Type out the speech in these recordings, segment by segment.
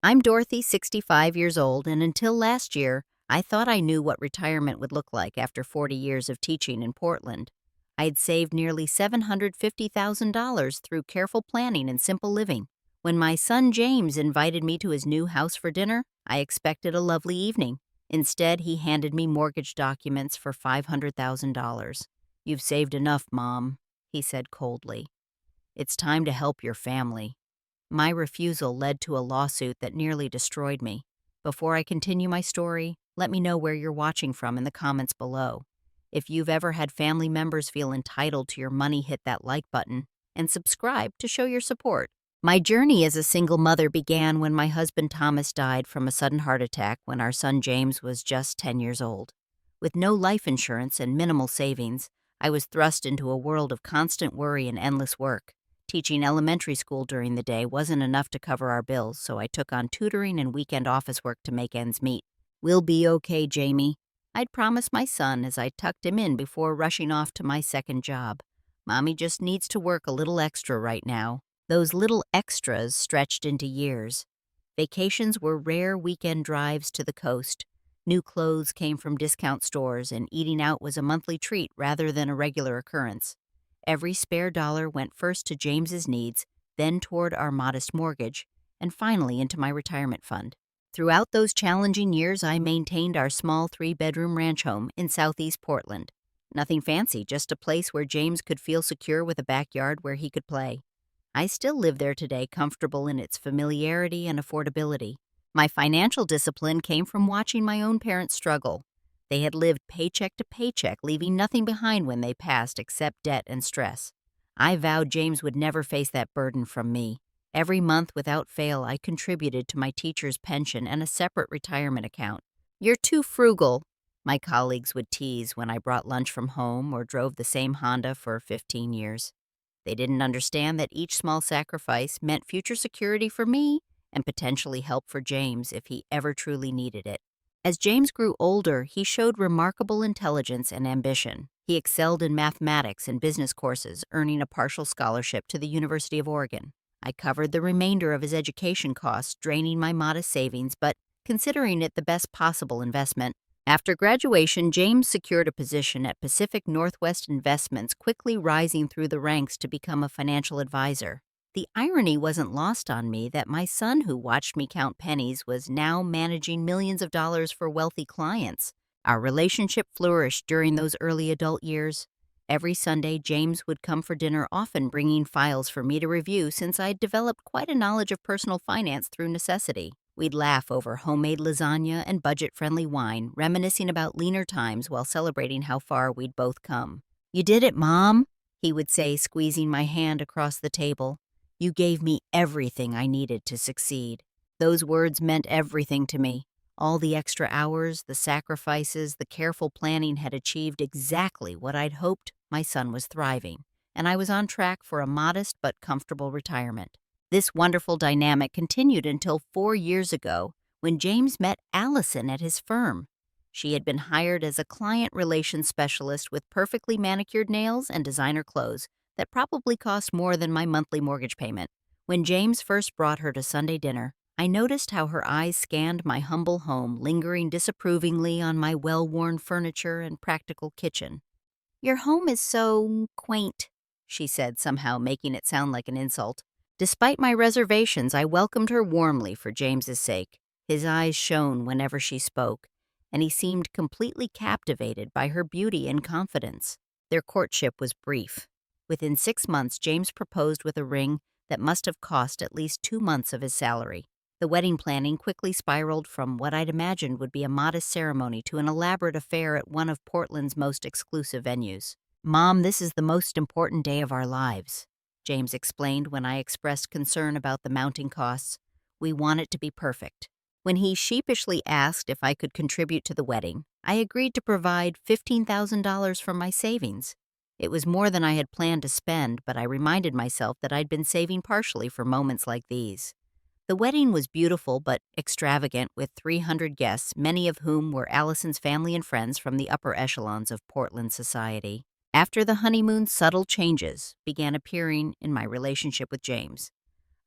I'm Dorothy, 65 years old, and until last year, I thought I knew what retirement would look like after 40 years of teaching in Portland. I had saved nearly $750,000 through careful planning and simple living. When my son James invited me to his new house for dinner, I expected a lovely evening. Instead, he handed me mortgage documents for $500,000. "You've saved enough, Mom," he said coldly. "It's time to help your family." My refusal led to a lawsuit that nearly destroyed me. Before I continue my story, let me know where you're watching from in the comments below. If you've ever had family members feel entitled to your money, hit that like button and subscribe to show your support. My journey as a single mother began when my husband Thomas died from a sudden heart attack when our son James was just 10 years old. With no life insurance and minimal savings, I was thrust into a world of constant worry and endless work. Teaching elementary school during the day wasn't enough to cover our bills, so I took on tutoring and weekend office work to make ends meet. "We'll be okay, Jamie," I'd promised my son as I tucked him in before rushing off to my second job. "Mommy just needs to work a little extra right now." Those little extras stretched into years. Vacations were rare weekend drives to the coast. New clothes came from discount stores, and eating out was a monthly treat rather than a regular occurrence. Every spare dollar went first to James's needs, then toward our modest mortgage, and finally into my retirement fund. Throughout those challenging years, I maintained our small 3-bedroom ranch home in southeast Portland. Nothing fancy, just a place where James could feel secure with a backyard where he could play. I still live there today, comfortable in its familiarity and affordability. My financial discipline came from watching my own parents struggle. They had lived paycheck to paycheck, leaving nothing behind when they passed except debt and stress. I vowed James would never face that burden from me. Every month, without fail, I contributed to my teacher's pension and a separate retirement account. "You're too frugal," my colleagues would tease when I brought lunch from home or drove the same Honda for 15 years. They didn't understand that each small sacrifice meant future security for me and potentially help for James if he ever truly needed it. As James grew older, he showed remarkable intelligence and ambition. He excelled in mathematics and business courses, earning a partial scholarship to the University of Oregon. I covered the remainder of his education costs, draining my modest savings, but considering it the best possible investment. After graduation, James secured a position at Pacific Northwest Investments, quickly rising through the ranks to become a financial advisor. The irony wasn't lost on me that my son, who watched me count pennies, was now managing millions of dollars for wealthy clients. Our relationship flourished during those early adult years. Every Sunday, James would come for dinner, often bringing files for me to review since I'd developed quite a knowledge of personal finance through necessity. We'd laugh over homemade lasagna and budget-friendly wine, reminiscing about leaner times while celebrating how far we'd both come. "You did it, Mom," he would say, squeezing my hand across the table. "You gave me everything I needed to succeed." Those words meant everything to me. All the extra hours, the sacrifices, the careful planning had achieved exactly what I'd hoped. My son was thriving, and I was on track for a modest but comfortable retirement. This wonderful dynamic continued until 4 years ago when James met Allison at his firm. She had been hired as a client relations specialist with perfectly manicured nails and designer clothes that probably cost more than my monthly mortgage payment. When James first brought her to Sunday dinner, I noticed how her eyes scanned my humble home, lingering disapprovingly on my well-worn furniture and practical kitchen. "Your home is so quaint," she said, somehow making it sound like an insult. Despite my reservations, I welcomed her warmly for James's sake. His eyes shone whenever she spoke, and he seemed completely captivated by her beauty and confidence. Their courtship was brief. Within 6 months, James proposed with a ring that must have cost at least 2 months of his salary. The wedding planning quickly spiraled from what I'd imagined would be a modest ceremony to an elaborate affair at one of Portland's most exclusive venues. "Mom, this is the most important day of our lives," James explained when I expressed concern about the mounting costs. "We want it to be perfect." When he sheepishly asked if I could contribute to the wedding, I agreed to provide $15,000 from my savings. It was more than I had planned to spend, but I reminded myself that I'd been saving partially for moments like these. The wedding was beautiful but extravagant, with 300 guests, many of whom were Allison's family and friends from the upper echelons of Portland society. After the honeymoon, subtle changes began appearing in my relationship with James.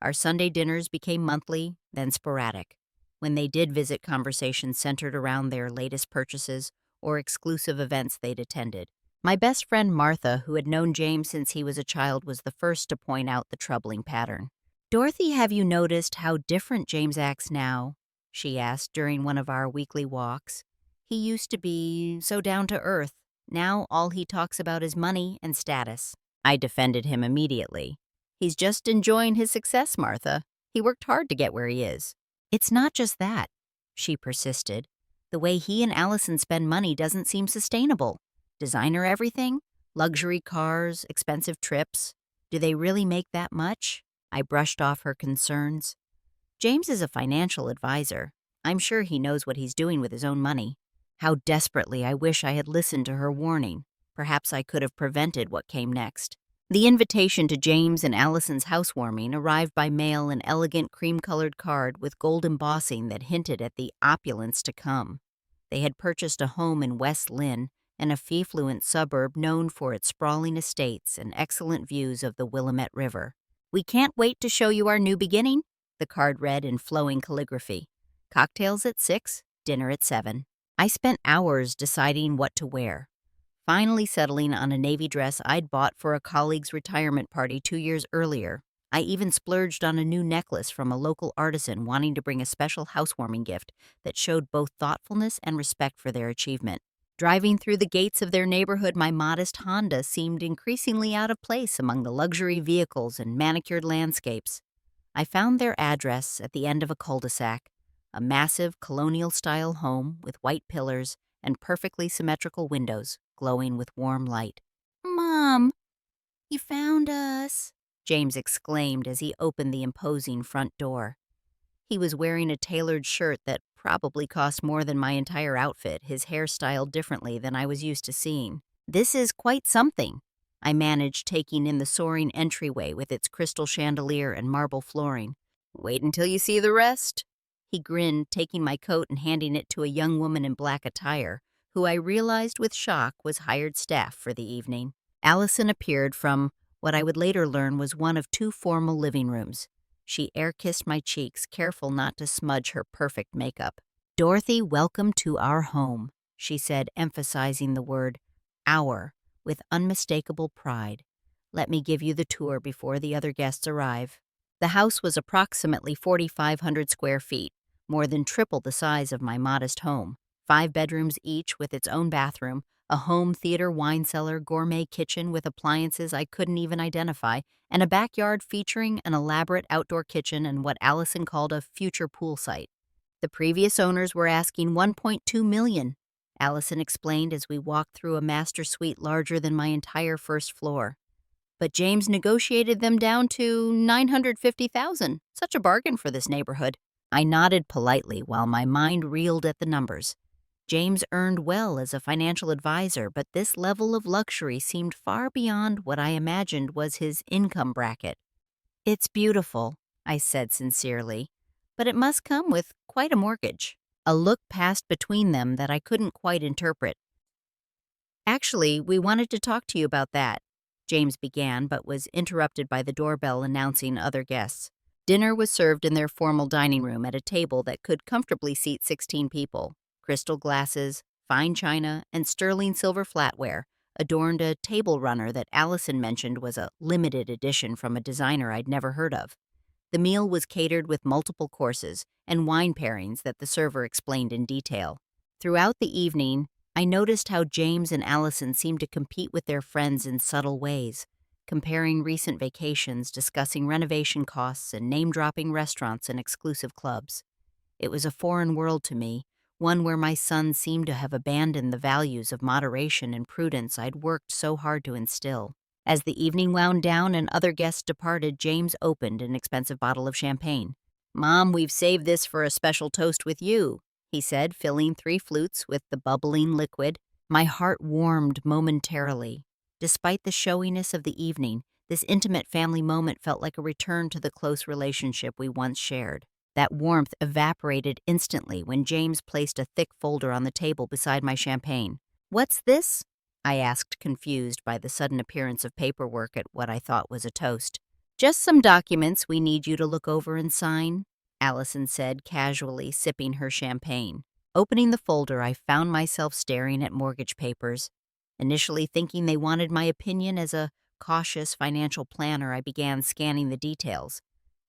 Our Sunday dinners became monthly, then sporadic. When they did visit, conversations centered around their latest purchases or exclusive events they'd attended. My best friend Martha, who had known James since he was a child, was the first to point out the troubling pattern. "Dorothy, have you noticed how different James acts now?" she asked during one of our weekly walks. "He used to be so down to earth. Now all he talks about is money and status." I defended him immediately. "He's just enjoying his success, Martha. He worked hard to get where he is." "It's not just that," she persisted. "The way he and Allison spend money doesn't seem sustainable. Designer everything? Luxury cars, expensive trips. Do they really make that much?" I brushed off her concerns. "James is a financial advisor. I'm sure he knows what he's doing with his own money." How desperately I wish I had listened to her warning. Perhaps I could have prevented what came next. The invitation to James and Allison's housewarming arrived by mail, an elegant cream-colored card with gold embossing that hinted at the opulence to come. They had purchased a home in West Lynn, an affluent suburb known for its sprawling estates and excellent views of the Willamette River. "We can't wait to show you our new beginning," the card read in flowing calligraphy. "Cocktails at 6, dinner at 7. I spent hours deciding what to wear, finally settling on a navy dress I'd bought for a colleague's retirement party 2 years earlier. I even splurged on a new necklace from a local artisan wanting to bring a special housewarming gift that showed both thoughtfulness and respect for their achievement. Driving through the gates of their neighborhood, my modest Honda seemed increasingly out of place among the luxury vehicles and manicured landscapes. I found their address at the end of a cul-de-sac, a massive colonial-style home with white pillars and perfectly symmetrical windows glowing with warm light. "Mom, you found us," James exclaimed as he opened the imposing front door. He was wearing a tailored shirt that probably cost more than my entire outfit, his hair styled differently than I was used to seeing. "This is quite something," I managed, taking in the soaring entryway with its crystal chandelier and marble flooring. "Wait until you see the rest." He grinned, taking my coat and handing it to a young woman in black attire, who I realized with shock was hired staff for the evening. Allison appeared from what I would later learn was one of 2 formal living rooms. She air-kissed my cheeks, careful not to smudge her perfect makeup. "Dorothy, welcome to our home," she said, emphasizing the word "our" with unmistakable pride. "Let me give you the tour before the other guests arrive." The house was approximately 4,500 square feet, more than triple the size of my modest home. 5 bedrooms each with its own bathroom, a home theater, wine cellar, gourmet kitchen with appliances I couldn't even identify, and a backyard featuring an elaborate outdoor kitchen and what Allison called a future pool site. The previous owners were asking $1.2 million, Allison explained as we walked through a master suite larger than my entire first floor. But James negotiated them down to $950,000. Such a bargain for this neighborhood. I nodded politely while my mind reeled at the numbers. James earned well as a financial advisor, but this level of luxury seemed far beyond what I imagined was his income bracket. "It's beautiful," I said sincerely, "but it must come with quite a mortgage." A look passed between them that I couldn't quite interpret. "Actually, we wanted to talk to you about that," James began, but was interrupted by the doorbell announcing other guests. Dinner was served in their formal dining room at a table that could comfortably seat 16 people. Crystal glasses, fine china, and sterling silver flatware adorned a table runner that Allison mentioned was a limited edition from a designer I'd never heard of. The meal was catered with multiple courses and wine pairings that the server explained in detail. Throughout the evening, I noticed how James and Allison seemed to compete with their friends in subtle ways, comparing recent vacations, discussing renovation costs, and name-dropping restaurants and exclusive clubs. It was a foreign world to me, one where my son seemed to have abandoned the values of moderation and prudence I'd worked so hard to instill. As the evening wound down and other guests departed, James opened an expensive bottle of champagne. "Mom, we've saved this for a special toast with you," he said, filling 3 flutes with the bubbling liquid. My heart warmed momentarily. Despite the showiness of the evening, this intimate family moment felt like a return to the close relationship we once shared. That warmth evaporated instantly when James placed a thick folder on the table beside my champagne. "What's this?" I asked, confused by the sudden appearance of paperwork at what I thought was a toast. "Just some documents we need you to look over and sign," Allison said casually, sipping her champagne. Opening the folder, I found myself staring at mortgage papers. Initially thinking they wanted my opinion as a cautious financial planner, I began scanning the details.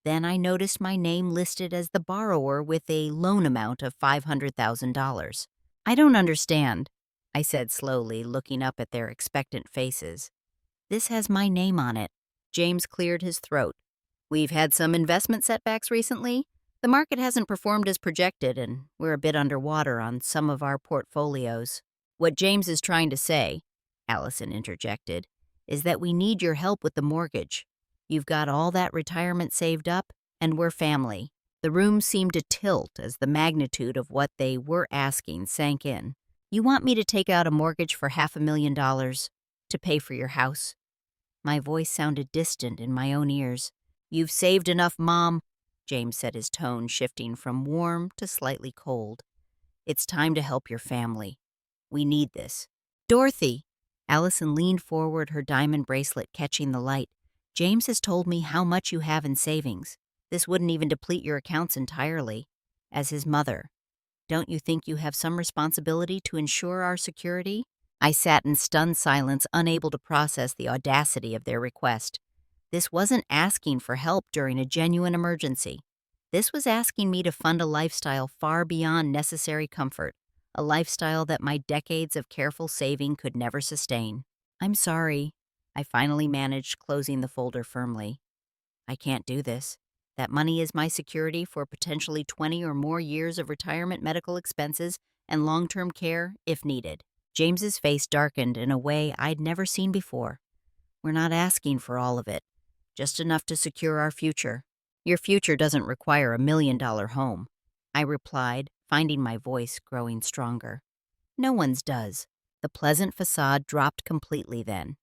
Then I noticed my name listed as the borrower with a loan amount of $500,000. I don't understand, I said slowly, looking up at their expectant faces. This has my name on it. James cleared his throat. We've had some investment setbacks recently. The market hasn't performed as projected, and we're a bit underwater on some of our portfolios. What James is trying to say, Allison interjected, is that we need your help with the mortgage. You've got all that retirement saved up, and we're family. The room seemed to tilt as the magnitude of what they were asking sank in. You want me to take out a mortgage for $500,000 to pay for your house? My voice sounded distant in my own ears. You've saved enough, Mom, James said, his tone shifting from warm to slightly cold. It's time to help your family. We need this. Dorothy! Allison leaned forward, her diamond bracelet catching the light. James has told me how much you have in savings. This wouldn't even deplete your accounts entirely. As his mother, don't you think you have some responsibility to ensure our security? I sat in stunned silence, unable to process the audacity of their request. This wasn't asking for help during a genuine emergency. This was asking me to fund a lifestyle far beyond necessary comfort, a lifestyle that my decades of careful saving could never sustain. I'm sorry, I finally managed, closing the folder firmly. I can't do this. That money is my security for potentially 20 or more years of retirement medical expenses and long-term care if needed. James's face darkened in a way I'd never seen before. We're not asking for all of it, just enough to secure our future. Your future doesn't require a $1 million home, I replied, finding my voice growing stronger. No one's does. The pleasant facade dropped completely then.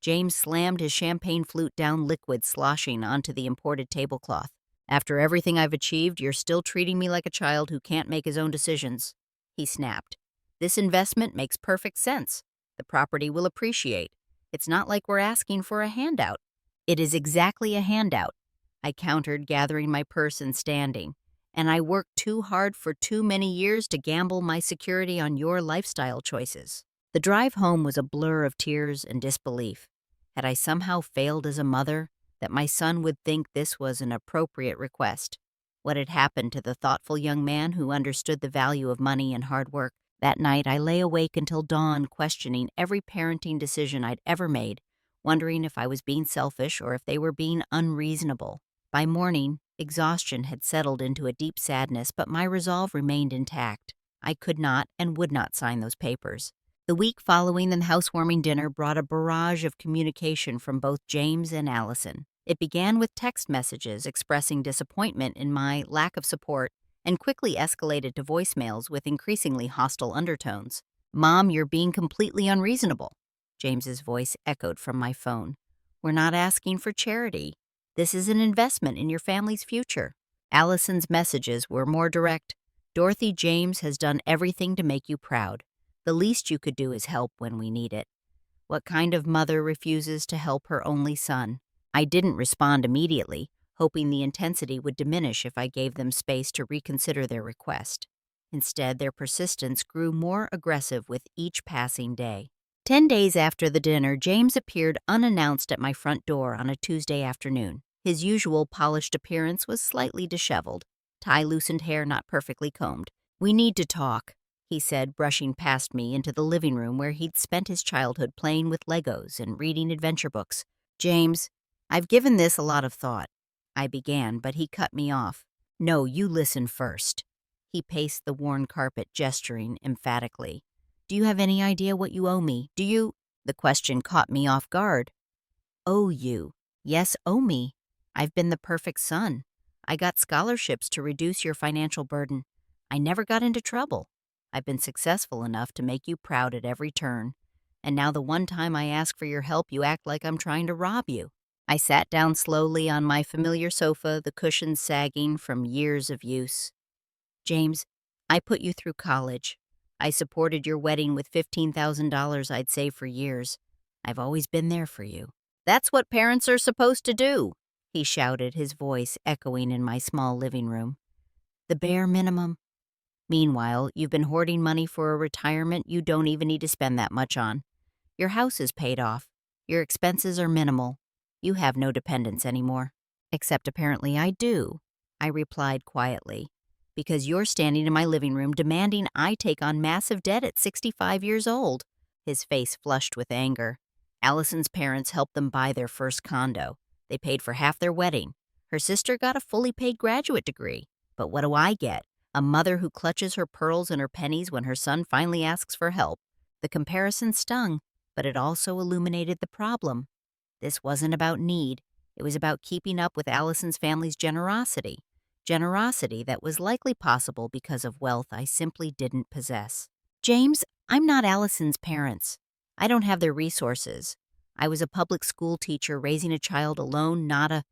James slammed his champagne flute down, liquid sloshing onto the imported tablecloth. After everything I've achieved, you're still treating me like a child who can't make his own decisions, he snapped. This investment makes perfect sense. The property will appreciate. It's not like we're asking for a handout. It is exactly a handout, I countered, gathering my purse and standing. And I worked too hard for too many years to gamble my security on your lifestyle choices. The drive home was a blur of tears and disbelief. Had I somehow failed as a mother, that my son would think this was an appropriate request? What had happened to the thoughtful young man who understood the value of money and hard work? That night, I lay awake until dawn, questioning every parenting decision I'd ever made, wondering if I was being selfish or if they were being unreasonable. By morning, exhaustion had settled into a deep sadness, but my resolve remained intact. I could not and would not sign those papers. The week following the housewarming dinner brought a barrage of communication from both James and Allison. It began with text messages expressing disappointment in my lack of support and quickly escalated to voicemails with increasingly hostile undertones. Mom, you're being completely unreasonable, James's voice echoed from my phone. We're not asking for charity. This is an investment in your family's future. Allison's messages were more direct. Dorothy, James has done everything to make you proud. The least you could do is help when we need it. What kind of mother refuses to help her only son? I didn't respond immediately, hoping the intensity would diminish if I gave them space to reconsider their request. Instead, their persistence grew more aggressive with each passing day. 10 days after the dinner, James appeared unannounced at my front door on a Tuesday afternoon. His usual polished appearance was slightly disheveled, tie-loosened hair not perfectly combed. We need to talk, he said, brushing past me into the living room where he'd spent his childhood playing with Legos and reading adventure books. James, I've given this a lot of thought, I began, but he cut me off. No, you listen first. He paced the worn carpet, gesturing emphatically. Do you have any idea what you owe me? Do you? The question caught me off guard. Owe you? Yes, owe me. I've been the perfect son. I got scholarships to reduce your financial burden. I never got into trouble. I've been successful enough to make you proud at every turn. And now the one time I ask for your help, you act like I'm trying to rob you. I sat down slowly on my familiar sofa, the cushions sagging from years of use. James, I put you through college. I supported your wedding with $15,000 I'd saved for years. I've always been there for you. That's what parents are supposed to do, he shouted, his voice echoing in my small living room. The bare minimum. Meanwhile, you've been hoarding money for a retirement you don't even need to spend that much on. Your house is paid off. Your expenses are minimal. You have no dependents anymore. Except apparently I do, I replied quietly, because you're standing in my living room demanding I take on massive debt at 65 years old. His face flushed with anger. Allison's parents helped them buy their first condo. They paid for half their wedding. Her sister got a fully paid graduate degree. But what do I get? A mother who clutches her pearls and her pennies when her son finally asks for help. The comparison stung, but it also illuminated the problem. This wasn't about need. It was about keeping up with Allison's family's generosity. Generosity that was likely possible because of wealth I simply didn't possess. James, I'm not Allison's parents. I don't have their resources. I was a public school teacher raising a child alone, not a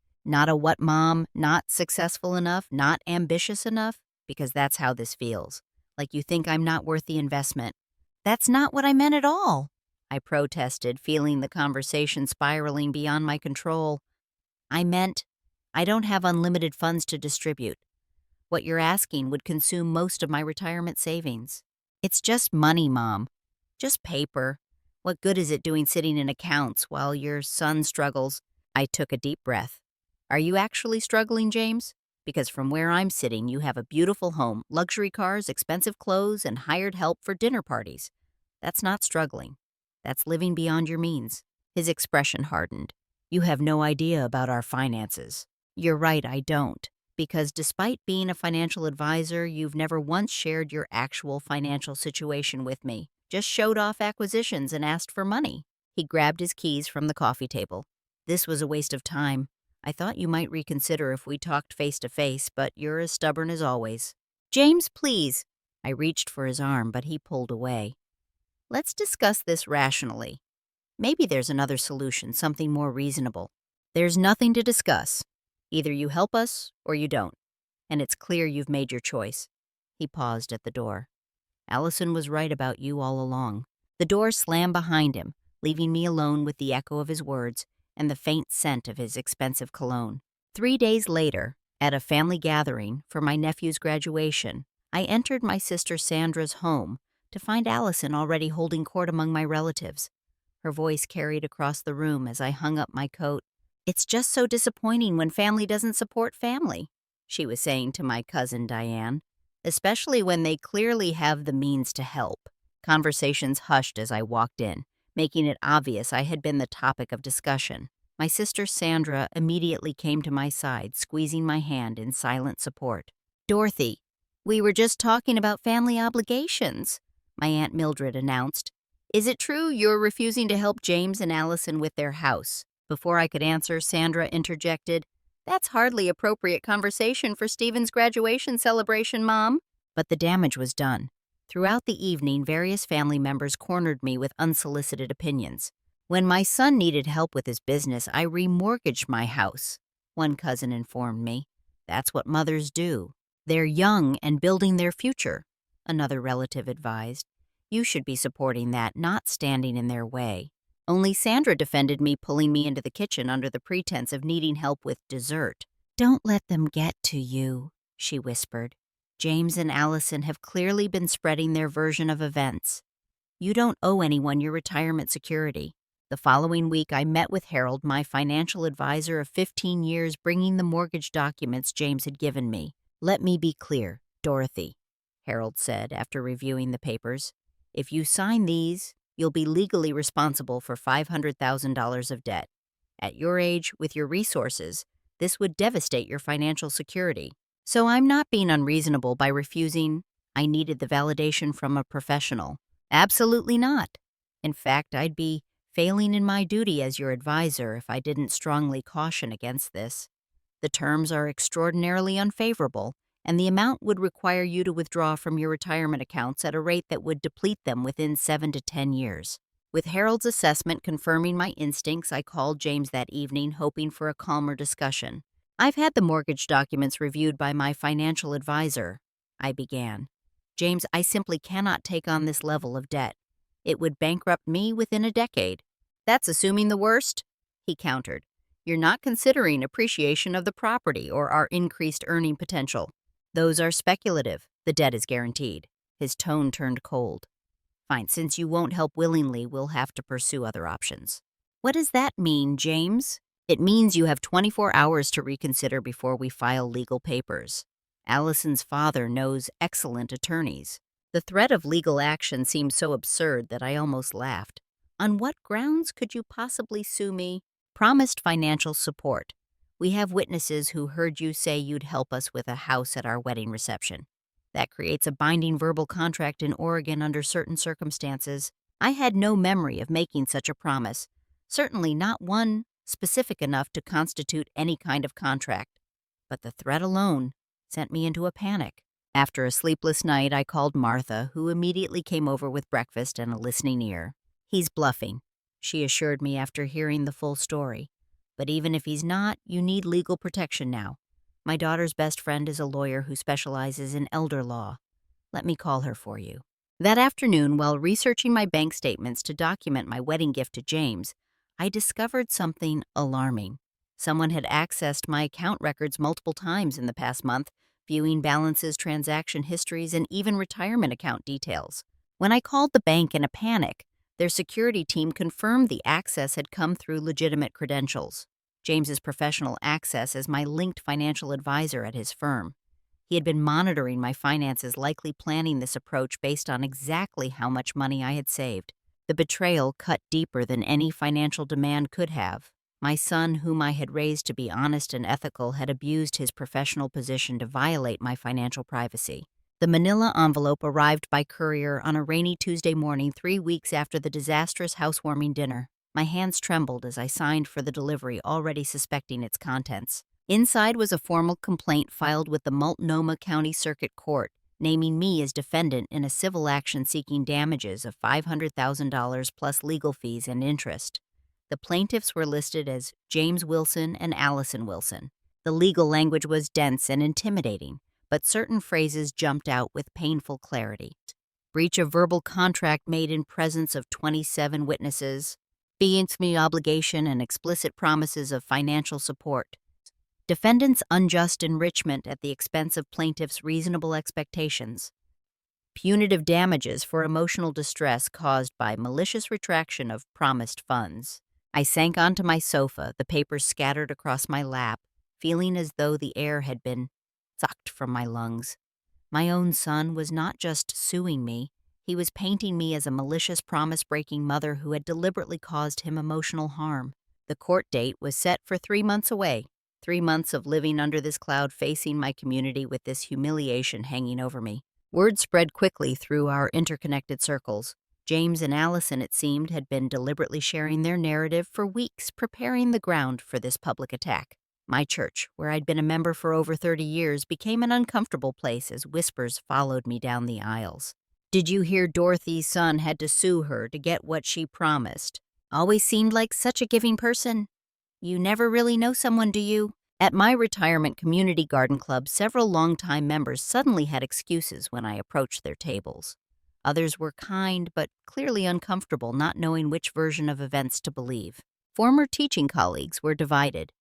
what mom, not successful enough, not ambitious enough, because that's how this feels. Like you think I'm not worth the investment. That's not what I meant at all, I protested, feeling the conversation spiraling beyond my control. I meant, I don't have unlimited funds to distribute. What you're asking would consume most of my retirement savings. It's just money, Mom. Just paper. What good is it doing sitting in accounts while your son struggles? I took a deep breath. Are you actually struggling, James? Because from where I'm sitting, you have a beautiful home, luxury cars, expensive clothes, and hired help for dinner parties. That's not struggling. That's living beyond your means. His expression hardened. You have no idea about our finances. You're right, I don't. Because despite being a financial advisor, you've never once shared your actual financial situation with me. Just showed off acquisitions and asked for money. He grabbed his keys from the coffee table. This was a waste of time. I thought you might reconsider if we talked face to face, but you're as stubborn as always. James, please. I reached for his arm, but he pulled away. Let's discuss this rationally. Maybe there's another solution, something more reasonable. There's nothing to discuss. Either you help us or you don't. And it's clear you've made your choice. He paused at the door. Allison was right about you all along. The door slammed behind him, leaving me alone with the echo of his words and the faint scent of his expensive cologne. 3 days later, at a family gathering for my nephew's graduation, I entered my sister Sandra's home to find Allison already holding court among my relatives. Her voice carried across the room as I hung up my coat. It's just so disappointing when family doesn't support family, she was saying to my cousin Diane, especially when they clearly have the means to help. Conversations hushed as I walked in, making it obvious I had been the topic of discussion. My sister Sandra immediately came to my side, squeezing my hand in silent support. Dorothy, we were just talking about family obligations, my Aunt Mildred announced. Is it true you're refusing to help James and Allison with their house? Before I could answer, Sandra interjected, That's hardly appropriate conversation for Stephen's graduation celebration, Mom. But the damage was done. Throughout the evening, various family members cornered me with unsolicited opinions. When my son needed help with his business, I remortgaged my house, one cousin informed me. That's what mothers do. They're young and building their future, another relative advised. You should be supporting that, not standing in their way. Only Sandra defended me, pulling me into the kitchen under the pretense of needing help with dessert. Don't let them get to you, she whispered. James and Allison have clearly been spreading their version of events. You don't owe anyone your retirement security. The following week, I met with Harold, my financial advisor of 15 years, bringing the mortgage documents James had given me. Let me be clear, Dorothy, Harold said after reviewing the papers. If you sign these, you'll be legally responsible for $500,000 of debt. At your age, with your resources, this would devastate your financial security. So I'm not being unreasonable by refusing. I needed the validation from a professional. Absolutely not. In fact, I'd be failing in my duty as your advisor if I didn't strongly caution against this. The terms are extraordinarily unfavorable, and the amount would require you to withdraw from your retirement accounts at a rate that would deplete them within 7 to 10 years. With Harold's assessment confirming my instincts, I called James that evening, hoping for a calmer discussion. I've had the mortgage documents reviewed by my financial advisor, I began. James, I simply cannot take on this level of debt. It would bankrupt me within a decade. That's assuming the worst, he countered. You're not considering appreciation of the property or our increased earning potential. Those are speculative. The debt is guaranteed. His tone turned cold. Fine, since you won't help willingly, we'll have to pursue other options. What does that mean, James? It means you have 24 hours to reconsider before we file legal papers. Allison's father knows excellent attorneys. The threat of legal action seemed so absurd that I almost laughed. On what grounds could you possibly sue me? Promised financial support. We have witnesses who heard you say you'd help us with a house at our wedding reception. That creates a binding verbal contract in Oregon under certain circumstances. I had no memory of making such a promise, certainly not one specific enough to constitute any kind of contract. But the threat alone sent me into a panic. After a sleepless night, I called Martha, who immediately came over with breakfast and a listening ear. He's bluffing, she assured me after hearing the full story. But even if he's not, you need legal protection now. My daughter's best friend is a lawyer who specializes in elder law. Let me call her for you. That afternoon, while researching my bank statements to document my wedding gift to James, I discovered something alarming. Someone had accessed my account records multiple times in the past month, viewing balances, transaction histories, and even retirement account details. When I called the bank in a panic, their security team confirmed the access had come through legitimate credentials. James's professional access as my linked financial advisor at his firm. He had been monitoring my finances, likely planning this approach based on exactly how much money I had saved. The betrayal cut deeper than any financial demand could have. My son, whom I had raised to be honest and ethical, had abused his professional position to violate my financial privacy. The manila envelope arrived by courier on a rainy Tuesday morning 3 weeks after the disastrous housewarming dinner. My hands trembled as I signed for the delivery, already suspecting its contents. Inside was a formal complaint filed with the Multnomah County Circuit Court, naming me as defendant in a civil action seeking damages of $500,000 plus legal fees and interest. The plaintiffs were listed as James Wilson and Allison Wilson. The legal language was dense and intimidating, but certain phrases jumped out with painful clarity. Breach of verbal contract made in presence of 27 witnesses, beings me obligation and explicit promises of financial support. Defendant's unjust enrichment at the expense of plaintiff's reasonable expectations. Punitive damages for emotional distress caused by malicious retraction of promised funds. I sank onto my sofa, the papers scattered across my lap, feeling as though the air had been sucked from my lungs. My own son was not just suing me, he was painting me as a malicious promise-breaking mother who had deliberately caused him emotional harm. The court date was set for 3 months away. 3 months of living under this cloud, facing my community with this humiliation hanging over me. Word spread quickly through our interconnected circles. James and Allison, it seemed, had been deliberately sharing their narrative for weeks, preparing the ground for this public attack. My church, where I'd been a member for over 30 years, became an uncomfortable place as whispers followed me down the aisles. Did you hear Dorothy's son had to sue her to get what she promised? Always seemed like such a giving person. You never really know someone, do you? At my retirement community garden club, several longtime members suddenly had excuses when I approached their tables. Others were kind but clearly uncomfortable, not knowing which version of events to believe. Former teaching colleagues were divided.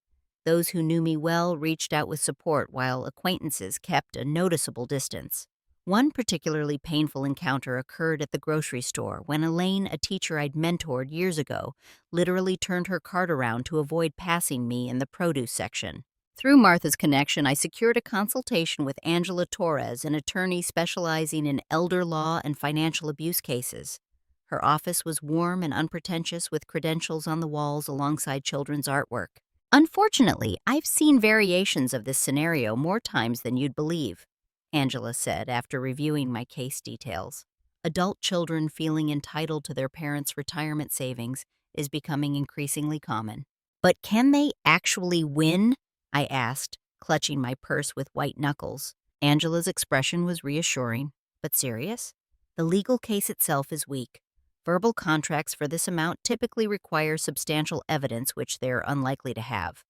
Those who knew me well reached out with support, while acquaintances kept a noticeable distance. One particularly painful encounter occurred at the grocery store when Elaine, a teacher I'd mentored years ago, literally turned her cart around to avoid passing me in the produce section. Through Martha's connection, I secured a consultation with Angela Torres, an attorney specializing in elder law and financial abuse cases. Her office was warm and unpretentious, with credentials on the walls alongside children's artwork. Unfortunately, I've seen variations of this scenario more times than you'd believe, Angela said after reviewing my case details. Adult children feeling entitled to their parents' retirement savings is becoming increasingly common. But can they actually win? I asked, clutching my purse with white knuckles. Angela's expression was reassuring, but serious. The legal case itself is weak. Verbal contracts for this amount typically require substantial evidence, which they're unlikely to have.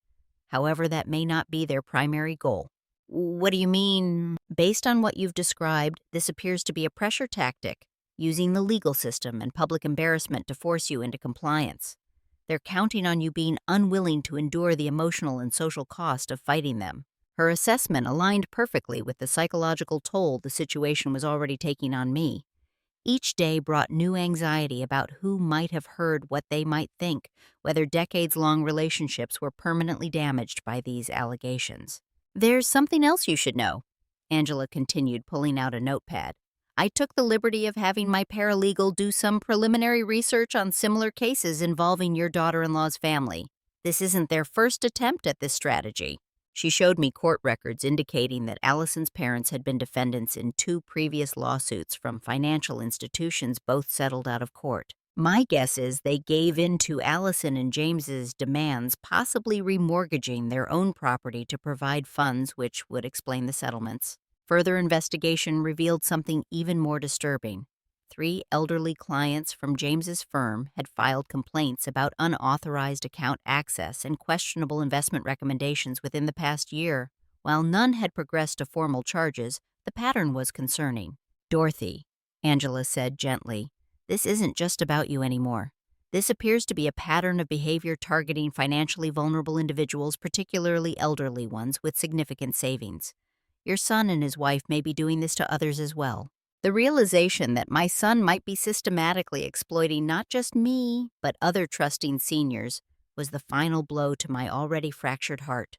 However, that may not be their primary goal. What do you mean? Based on what you've described, this appears to be a pressure tactic, using the legal system and public embarrassment to force you into compliance. They're counting on you being unwilling to endure the emotional and social cost of fighting them. Her assessment aligned perfectly with the psychological toll the situation was already taking on me. Each day brought new anxiety about who might have heard what they might think, whether decades-long relationships were permanently damaged by these allegations. "There's something else you should know," Angela continued, pulling out a notepad. "I took the liberty of having my paralegal do some preliminary research on similar cases involving your daughter-in-law's family. This isn't their first attempt at this strategy." She showed me court records indicating that Allison's parents had been defendants in 2 previous lawsuits from financial institutions, both settled out of court. My guess is they gave in to Allison and James's demands, possibly remortgaging their own property to provide funds, which would explain the settlements. Further investigation revealed something even more disturbing. 3 elderly clients from James's firm had filed complaints about unauthorized account access and questionable investment recommendations within the past year. While none had progressed to formal charges, the pattern was concerning. "Dorothy," Angela said gently, "this isn't just about you anymore. This appears to be a pattern of behavior targeting financially vulnerable individuals, particularly elderly ones with significant savings. Your son and his wife may be doing this to others as well." The realization that my son might be systematically exploiting not just me, but other trusting seniors, was the final blow to my already fractured heart.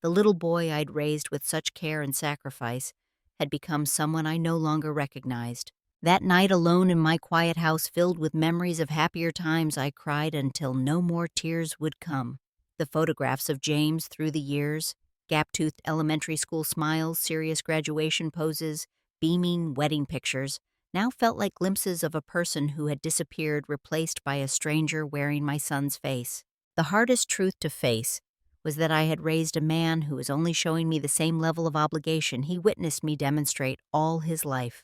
The little boy I'd raised with such care and sacrifice had become someone I no longer recognized. That night alone in my quiet house filled with memories of happier times, I cried until no more tears would come. The photographs of James through the years, gap-toothed elementary school smiles, serious graduation poses, beaming wedding pictures, now felt like glimpses of a person who had disappeared, replaced by a stranger wearing my son's face. The hardest truth to face was that I had raised a man who was only showing me the same level of obligation he witnessed me demonstrate all his life.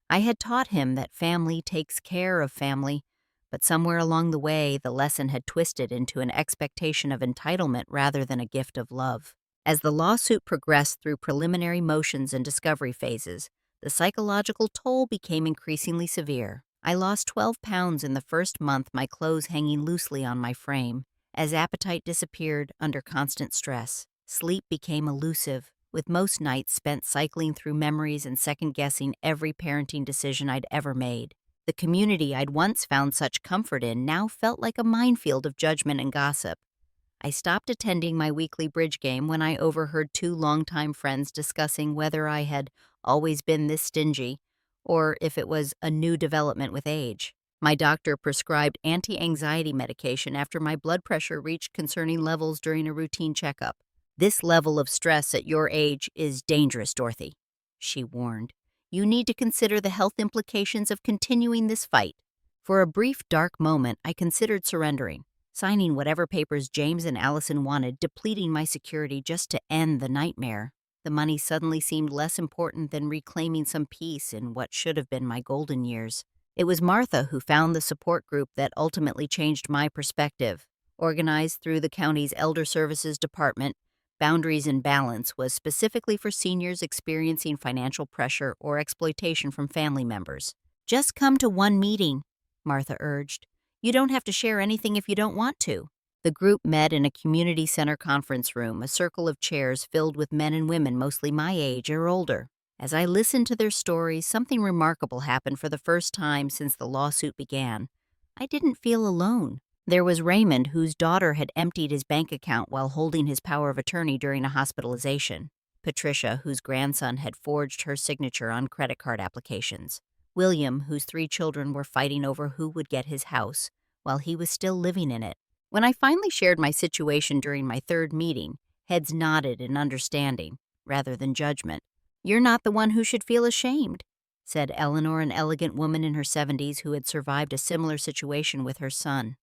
I had taught him that family takes care of family, but somewhere along the way the lesson had twisted into an expectation of entitlement rather than a gift of love. As the lawsuit progressed through preliminary motions and discovery phases, the psychological toll became increasingly severe. I lost 12 pounds in the first month, my clothes hanging loosely on my frame, as appetite disappeared under constant stress. Sleep became elusive, with most nights spent cycling through memories and second-guessing every parenting decision I'd ever made. The community I'd once found such comfort in now felt like a minefield of judgment and gossip. I stopped attending my weekly bridge game when I overheard 2 longtime friends discussing whether I had always been this stingy, or if it was a new development with age. My doctor prescribed anti-anxiety medication after my blood pressure reached concerning levels during a routine checkup. "This level of stress at your age is dangerous, Dorothy," she warned. "You need to consider the health implications of continuing this fight." For a brief, dark moment, I considered surrendering, signing whatever papers James and Allison wanted, depleting my security just to end the nightmare. The money suddenly seemed less important than reclaiming some peace in what should have been my golden years. It was Martha who found the support group that ultimately changed my perspective. Organized through the county's Elder Services Department, Boundaries in Balance was specifically for seniors experiencing financial pressure or exploitation from family members. "Just come to one meeting," Martha urged. "You don't have to share anything if you don't want to." The group met in a community center conference room, a circle of chairs filled with men and women mostly my age or older. As I listened to their stories, something remarkable happened for the first time since the lawsuit began. I didn't feel alone. There was Raymond, whose daughter had emptied his bank account while holding his power of attorney during a hospitalization. Patricia, whose grandson had forged her signature on credit card applications. William, whose 3 children were fighting over who would get his house, while he was still living in it. When I finally shared my situation during my 3rd meeting, heads nodded in understanding, rather than judgment. "You're not the one who should feel ashamed," said Eleanor, an elegant woman in her 70s who had survived a similar situation with her son.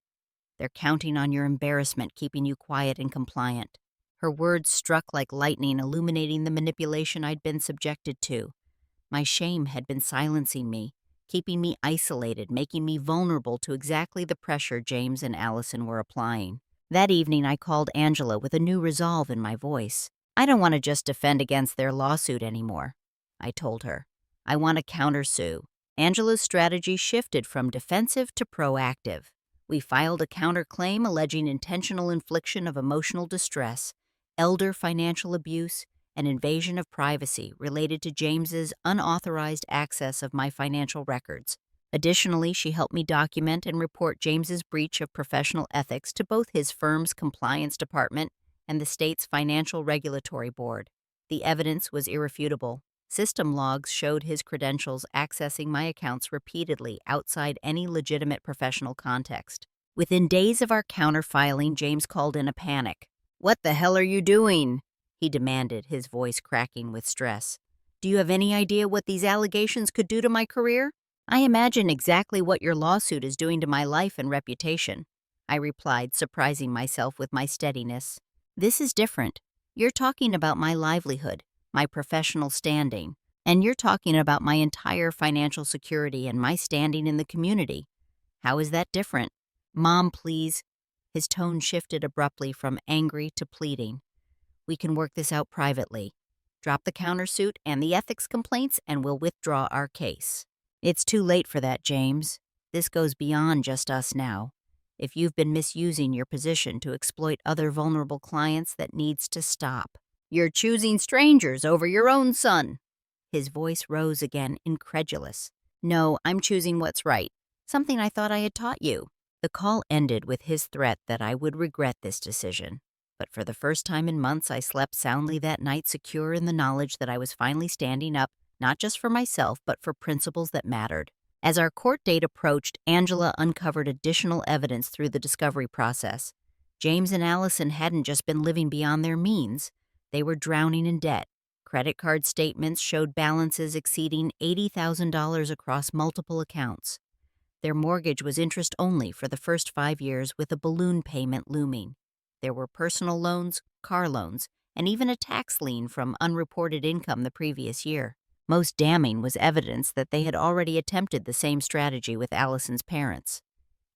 "They're counting on your embarrassment, keeping you quiet and compliant." Her words struck like lightning, illuminating the manipulation I'd been subjected to. My shame had been silencing me, keeping me isolated, making me vulnerable to exactly the pressure James and Allison were applying. That evening I called Angela with a new resolve in my voice. "I don't want to just defend against their lawsuit anymore," I told her. "I want to countersue." Angela's strategy shifted from defensive to proactive. We filed a counterclaim alleging intentional infliction of emotional distress, elder financial abuse, and invasion of privacy related to James's unauthorized access of my financial records. Additionally, she helped me document and report James's breach of professional ethics to both his firm's compliance department and the state's financial regulatory board. The evidence was irrefutable. System logs showed his credentials accessing my accounts repeatedly outside any legitimate professional context. Within days of our counterfiling, James called in a panic. "What the hell are you doing?" he demanded, his voice cracking with stress. "Do you have any idea what these allegations could do to my career?" "I imagine exactly what your lawsuit is doing to my life and reputation," I replied, surprising myself with my steadiness. "This is different. You're talking about my livelihood, my professional standing, and you're talking about my entire financial security and my standing in the community. How is that different? Mom, please." His tone shifted abruptly from angry to pleading. "We can work this out privately. Drop the countersuit and the ethics complaints, and we'll withdraw our case." "It's too late for that, James. This goes beyond just us now. If you've been misusing your position to exploit other vulnerable clients, that needs to stop. You're choosing strangers over your own son." His voice rose again, incredulous. "No, I'm choosing what's right. Something I thought I had taught you." The call ended with his threat that I would regret this decision. But for the first time in months, I slept soundly that night, secure in the knowledge that I was finally standing up, not just for myself, but for principles that mattered. As our court date approached, Angela uncovered additional evidence through the discovery process. James and Allison hadn't just been living beyond their means. They were drowning in debt. Credit card statements showed balances exceeding $80,000 across multiple accounts. Their mortgage was interest only for the first 5 years, with a balloon payment looming. There were personal loans, car loans, and even a tax lien from unreported income the previous year. Most damning was evidence that they had already attempted the same strategy with Allison's parents.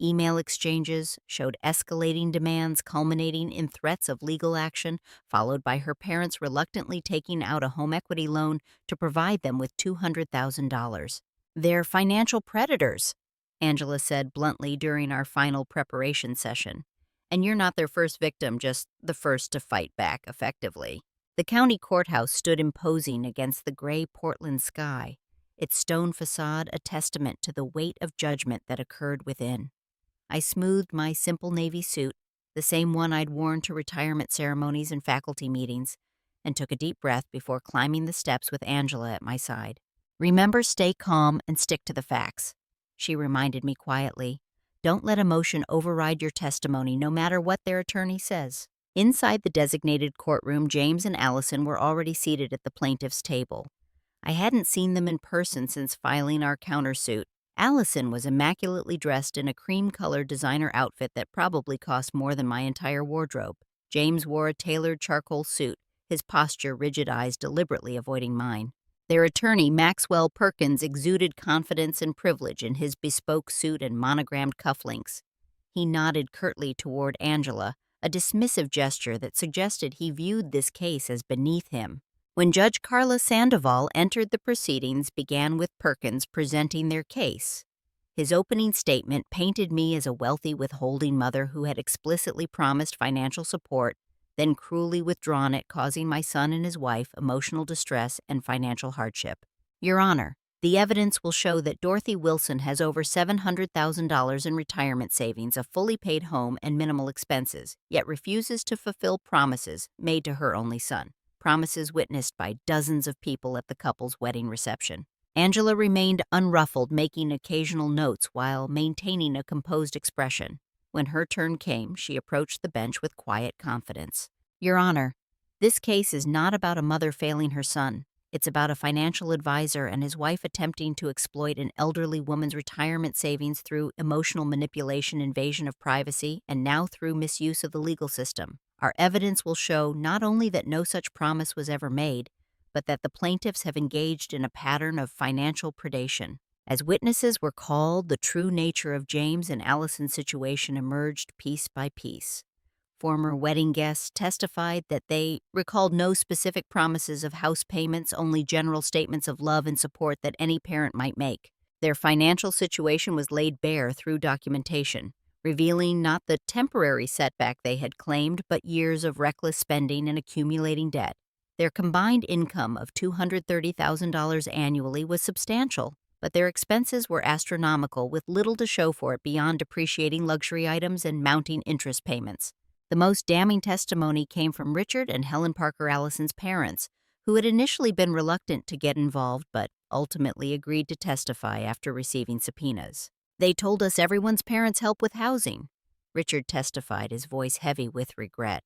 Email exchanges showed escalating demands culminating in threats of legal action, followed by her parents reluctantly taking out a home equity loan to provide them with $200,000. "They're financial predators," Angela said bluntly during our final preparation session. "And you're not their first victim, just the first to fight back effectively." The county courthouse stood imposing against the gray Portland sky, its stone facade a testament to the weight of judgment that occurred within. I smoothed my simple navy suit, the same one I'd worn to retirement ceremonies and faculty meetings, and took a deep breath before climbing the steps with Angela at my side. "Remember, stay calm and stick to the facts," she reminded me quietly. "Don't let emotion override your testimony, no matter what their attorney says." Inside the designated courtroom, James and Allison were already seated at the plaintiff's table. I hadn't seen them in person since filing our countersuit. Allison was immaculately dressed in a cream-colored designer outfit that probably cost more than my entire wardrobe. James wore a tailored charcoal suit, his posture, rigid eyes deliberately avoiding mine. Their attorney, Maxwell Perkins, exuded confidence and privilege in his bespoke suit and monogrammed cufflinks. He nodded curtly toward Angela, a dismissive gesture that suggested he viewed this case as beneath him. When Judge Carla Sandoval entered the proceedings, began with Perkins presenting their case. His opening statement painted me as a wealthy withholding mother who had explicitly promised financial support, then cruelly withdrawn it, causing my son and his wife emotional distress and financial hardship. "Your Honor, the evidence will show that Dorothy Wilson has over $700,000 in retirement savings, a fully paid home, and minimal expenses, yet refuses to fulfill promises made to her only son, promises witnessed by dozens of people at the couple's wedding reception." Angela remained unruffled, making occasional notes while maintaining a composed expression. When her turn came, she approached the bench with quiet confidence. "Your Honor, this case is not about a mother failing her son. It's about a financial advisor and his wife attempting to exploit an elderly woman's retirement savings through emotional manipulation, invasion of privacy, and now through misuse of the legal system. Our evidence will show not only that no such promise was ever made, but that the plaintiffs have engaged in a pattern of financial predation. As witnesses were called, the true nature of James and Allison's situation emerged piece by piece. Former wedding guests testified that they recalled no specific promises of house payments, only general statements of love and support that any parent might make. Their financial situation was laid bare through documentation, revealing not the temporary setback they had claimed, but years of reckless spending and accumulating debt. Their combined income of $230,000 annually was substantial, but their expenses were astronomical with little to show for it beyond depreciating luxury items and mounting interest payments. The most damning testimony came from Richard and Helen Parker Allison's parents, who had initially been reluctant to get involved but ultimately agreed to testify after receiving subpoenas. They told us everyone's parents help with housing. Richard testified, his voice heavy with regret.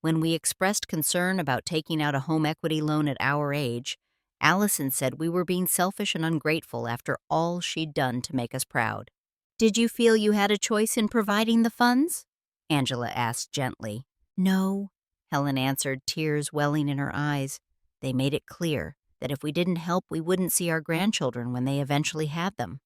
When we expressed concern about taking out a home equity loan at our age, Allison said we were being selfish and ungrateful after all she'd done to make us proud. Did you feel you had a choice in providing the funds? Angela asked gently. No, Helen answered, tears welling in her eyes. They made it clear that if we didn't help, we wouldn't see our grandchildren when they eventually had them.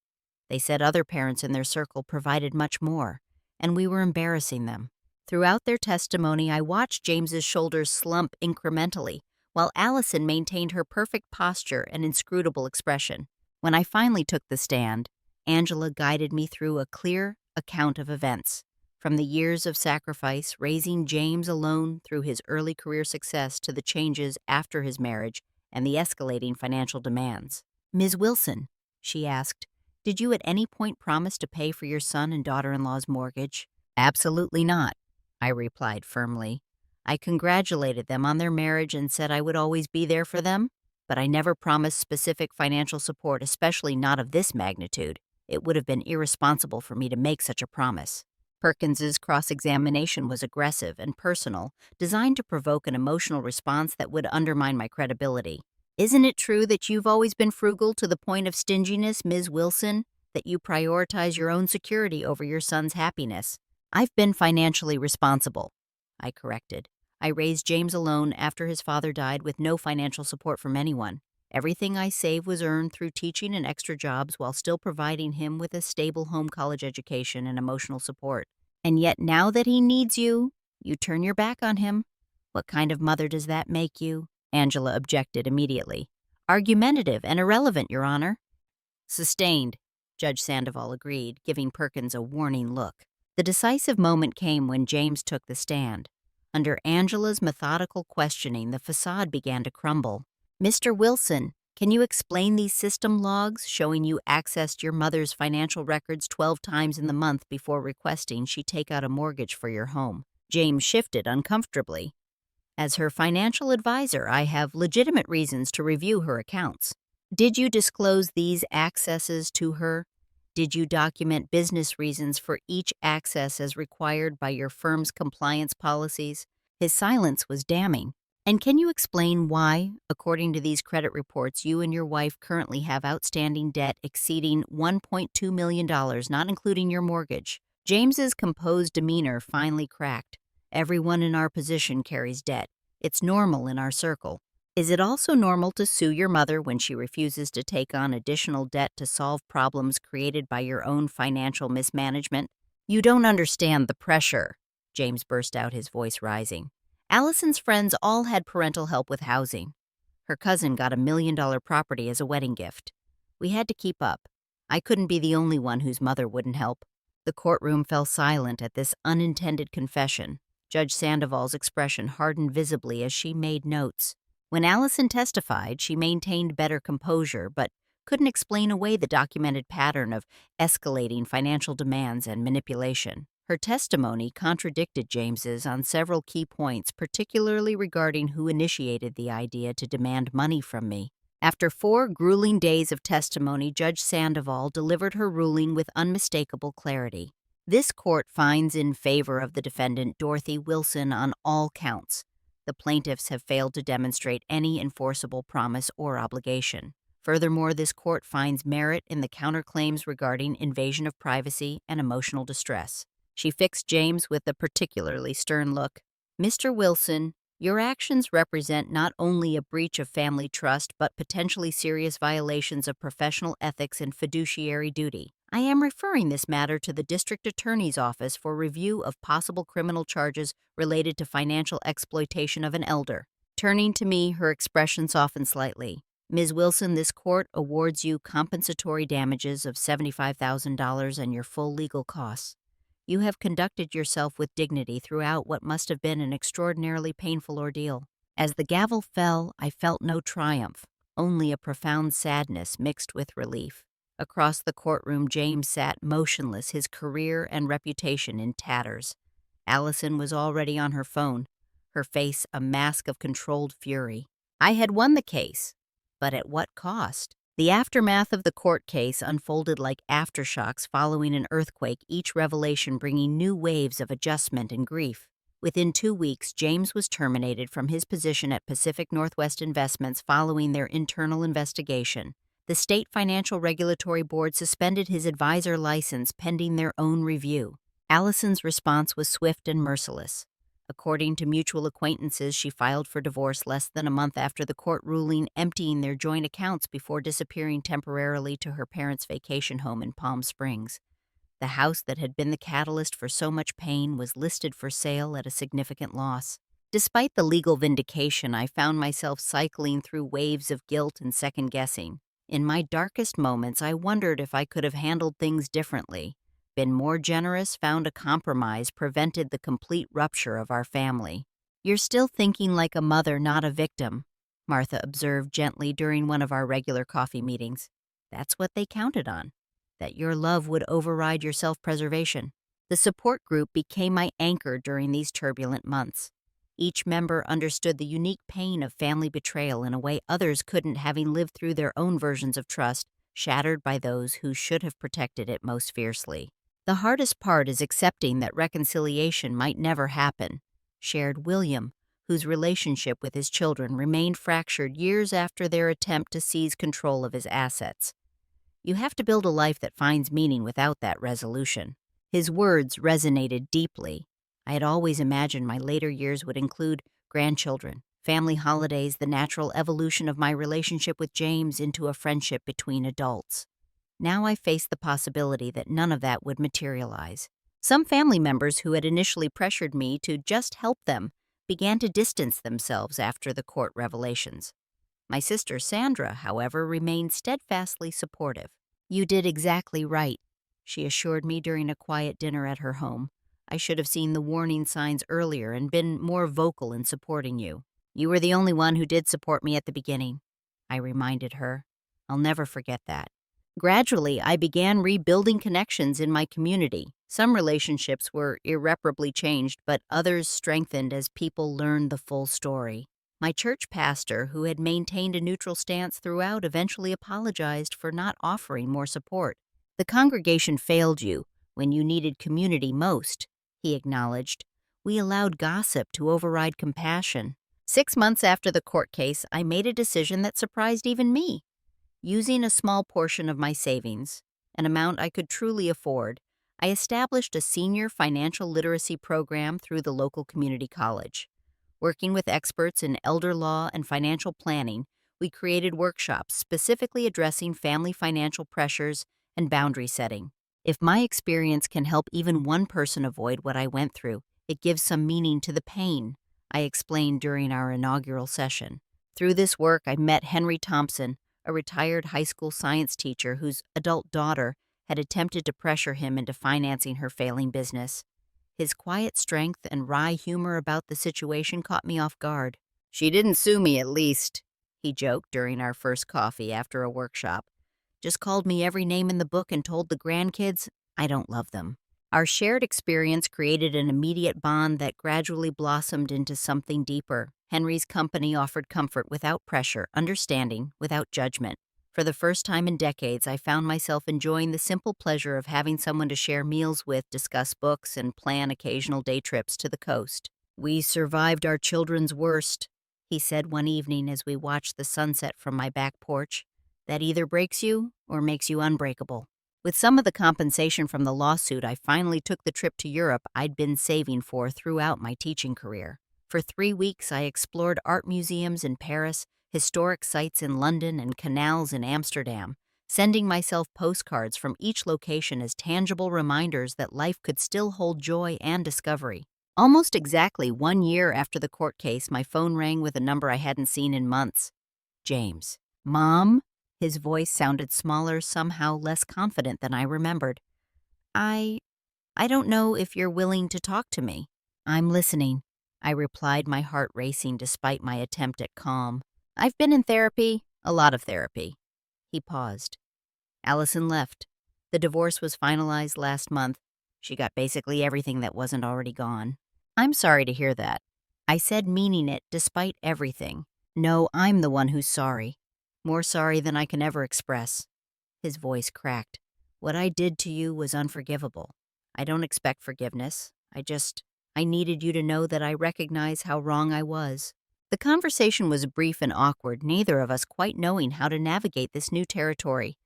They said other parents in their circle provided much more, and we were embarrassing them. Throughout their testimony, I watched James's shoulders slump incrementally, while Allison maintained her perfect posture and inscrutable expression. When I finally took the stand, Angela guided me through a clear account of events, from the years of sacrifice raising James alone through his early career success to the changes after his marriage and the escalating financial demands. Ms. Wilson, she asked, did you at any point promise to pay for your son and daughter-in-law's mortgage? Absolutely not, I replied firmly. I congratulated them on their marriage and said I would always be there for them, but I never promised specific financial support, especially not of this magnitude. It would have been irresponsible for me to make such a promise. Perkins's cross-examination was aggressive and personal, designed to provoke an emotional response that would undermine my credibility. Isn't it true that you've always been frugal to the point of stinginess, Ms. Wilson, that you prioritize your own security over your son's happiness? I've been financially responsible, I corrected. I raised James alone after his father died with no financial support from anyone. Everything I saved was earned through teaching and extra jobs while still providing him with a stable home college education and emotional support. And yet now that he needs you, you turn your back on him. What kind of mother does that make you? Angela objected immediately. Argumentative and irrelevant, Your Honor. Sustained, Judge Sandoval agreed, giving Perkins a warning look. The decisive moment came when James took the stand. Under Angela's methodical questioning, the facade began to crumble. Mr. Wilson, can you explain these system logs showing you accessed your mother's financial records 12 times in the month before requesting she take out a mortgage for your home? James shifted uncomfortably. As her financial advisor, I have legitimate reasons to review her accounts. Did you disclose these accesses to her? Did you document business reasons for each access as required by your firm's compliance policies? His silence was damning. And can you explain why, according to these credit reports, you and your wife currently have outstanding debt exceeding $1.2 million, not including your mortgage? James's composed demeanor finally cracked. Everyone in our position carries debt. It's normal in our circle. Is it also normal to sue your mother when she refuses to take on additional debt to solve problems created by your own financial mismanagement? You don't understand the pressure, James burst out, his voice rising. Allison's friends all had parental help with housing. Her cousin got a $1 million property as a wedding gift. We had to keep up. I couldn't be the only one whose mother wouldn't help. The courtroom fell silent at this unintended confession. Judge Sandoval's expression hardened visibly as she made notes. When Allison testified, she maintained better composure, but couldn't explain away the documented pattern of escalating financial demands and manipulation. Her testimony contradicted James's on several key points, particularly regarding who initiated the idea to demand money from me. After 4 grueling days of testimony, Judge Sandoval delivered her ruling with unmistakable clarity. This court finds in favor of the defendant, Dorothy Wilson, on all counts. The plaintiffs have failed to demonstrate any enforceable promise or obligation. Furthermore, this court finds merit in the counterclaims regarding invasion of privacy and emotional distress. She fixed James with a particularly stern look. Mr. Wilson, your actions represent not only a breach of family trust but potentially serious violations of professional ethics and fiduciary duty. I am referring this matter to the District Attorney's Office for review of possible criminal charges related to financial exploitation of an elder. Turning to me, her expression softened slightly. Ms. Wilson, this court awards you compensatory damages of $75,000 and your full legal costs. You have conducted yourself with dignity throughout what must have been an extraordinarily painful ordeal. As the gavel fell, I felt no triumph, only a profound sadness mixed with relief. Across the courtroom, James sat motionless, his career and reputation in tatters. Allison was already on her phone, her face a mask of controlled fury. I had won the case, but at what cost? The aftermath of the court case unfolded like aftershocks following an earthquake, each revelation bringing new waves of adjustment and grief. Within 2 weeks, James was terminated from his position at Pacific Northwest Investments following their internal investigation. The state financial regulatory board suspended his advisor license pending their own review. Allison's response was swift and merciless. According to mutual acquaintances, she filed for divorce less than a month after the court ruling, emptying their joint accounts before disappearing temporarily to her parents' vacation home in Palm Springs. The house that had been the catalyst for so much pain was listed for sale at a significant loss. Despite the legal vindication, I found myself cycling through waves of guilt and second-guessing. In my darkest moments, I wondered if I could have handled things differently, been more generous, found a compromise, prevented the complete rupture of our family. "You're still thinking like a mother, not a victim," Martha observed gently during one of our regular coffee meetings. "That's what they counted on, that your love would override your self-preservation." The support group became my anchor during these turbulent months. Each member understood the unique pain of family betrayal in a way others couldn't, having lived through their own versions of trust, shattered by those who should have protected it most fiercely. "The hardest part is accepting that reconciliation might never happen," shared William, whose relationship with his children remained fractured years after their attempt to seize control of his assets. "You have to build a life that finds meaning without that resolution." His words resonated deeply. I had always imagined my later years would include grandchildren, family holidays, the natural evolution of my relationship with James into a friendship between adults. Now I faced the possibility that none of that would materialize. Some family members who had initially pressured me to just help them began to distance themselves after the court revelations. My sister Sandra, however, remained steadfastly supportive. "You did exactly right," she assured me during a quiet dinner at her home. "I should have seen the warning signs earlier and been more vocal in supporting you." "You were the only one who did support me at the beginning," I reminded her. "I'll never forget that." Gradually, I began rebuilding connections in my community. Some relationships were irreparably changed, but others strengthened as people learned the full story. My church pastor, who had maintained a neutral stance throughout, eventually apologized for not offering more support. "The congregation failed you when you needed community most," he acknowledged. "We allowed gossip to override compassion." 6 months after the court case, I made a decision that surprised even me. Using a small portion of my savings, an amount I could truly afford, I established a senior financial literacy program through the local community college. Working with experts in elder law and financial planning, we created workshops specifically addressing family financial pressures and boundary setting. If my experience can help even one person avoid what I went through, it gives some meaning to the pain, I explained during our inaugural session. Through this work, I met Henry Thompson, a retired high school science teacher whose adult daughter had attempted to pressure him into financing her failing business. His quiet strength and wry humor about the situation caught me off guard. "She didn't sue me, at least," he joked during our first coffee after a workshop. "Just called me every name in the book and told the grandkids I don't love them." Our shared experience created an immediate bond that gradually blossomed into something deeper. Henry's company offered comfort without pressure, understanding without judgment. For the first time in decades, I found myself enjoying the simple pleasure of having someone to share meals with, discuss books, and plan occasional day trips to the coast. "We survived our children's worst," he said one evening as we watched the sunset from my back porch. "That either breaks you or makes you unbreakable." With some of the compensation from the lawsuit, I finally took the trip to Europe I'd been saving for throughout my teaching career. For 3 weeks, I explored art museums in Paris, historic sites in London, and canals in Amsterdam, sending myself postcards from each location as tangible reminders that life could still hold joy and discovery. Almost exactly 1 year after the court case, my phone rang with a number I hadn't seen in months. "James." "Mom?" His voice sounded smaller, somehow less confident than I remembered. I don't know if you're willing to talk to me." "I'm listening." I replied, my heart racing despite my attempt at calm. I've been in therapy, a lot of therapy. He paused. Allison left. The divorce was finalized last month. She got basically everything that wasn't already gone. I'm sorry to hear that. I said, meaning it despite everything. No, I'm the one who's sorry. More sorry than I can ever express. His voice cracked. What I did to you was unforgivable. I don't expect forgiveness. I needed you to know that I recognize how wrong I was. The conversation was brief and awkward, neither of us quite knowing how to navigate this new territory.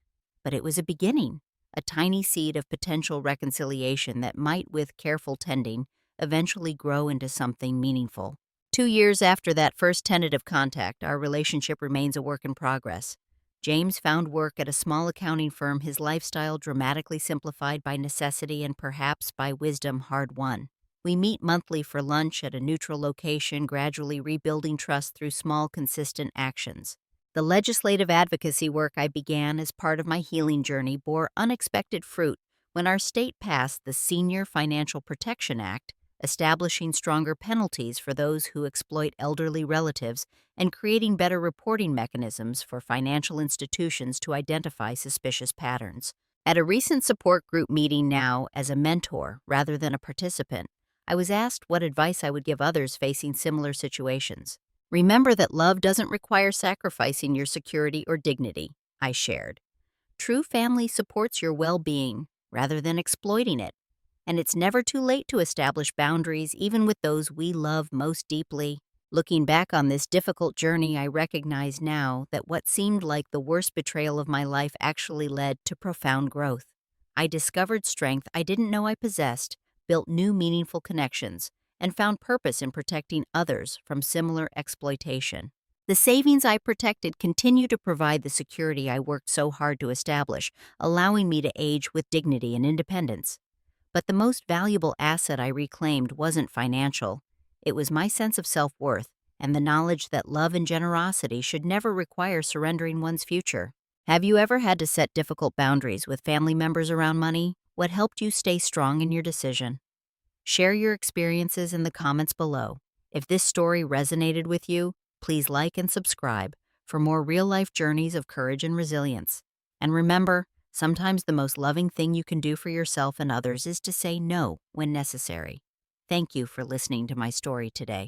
But it was a beginning, a tiny seed of potential reconciliation that might, with careful tending, eventually grow into something meaningful. 2 years after that first tentative contact, our relationship remains a work in progress. James found work at a small accounting firm, his lifestyle dramatically simplified by necessity and perhaps by wisdom hard-won. We meet monthly for lunch at a neutral location, gradually rebuilding trust through small, consistent actions. The legislative advocacy work I began as part of my healing journey bore unexpected fruit when our state passed the Senior Financial Protection Act, establishing stronger penalties for those who exploit elderly relatives and creating better reporting mechanisms for financial institutions to identify suspicious patterns. At a recent support group meeting now as a mentor rather than a participant, I was asked what advice I would give others facing similar situations. Remember that love doesn't require sacrificing your security or dignity, I shared. True family supports your well-being rather than exploiting it. And it's never too late to establish boundaries, even with those we love most deeply. Looking back on this difficult journey, I recognize now that what seemed like the worst betrayal of my life actually led to profound growth. I discovered strength I didn't know I possessed, built new meaningful connections, and found purpose in protecting others from similar exploitation. The savings I protected continue to provide the security I worked so hard to establish, allowing me to age with dignity and independence. But the most valuable asset I reclaimed wasn't financial. It was my sense of self-worth and the knowledge that love and generosity should never require surrendering one's future. Have you ever had to set difficult boundaries with family members around money? What helped you stay strong in your decision? Share your experiences in the comments below. If this story resonated with you, please like and subscribe for more real-life journeys of courage and resilience. And remember, sometimes the most loving thing you can do for yourself and others is to say no when necessary. Thank you for listening to my story today.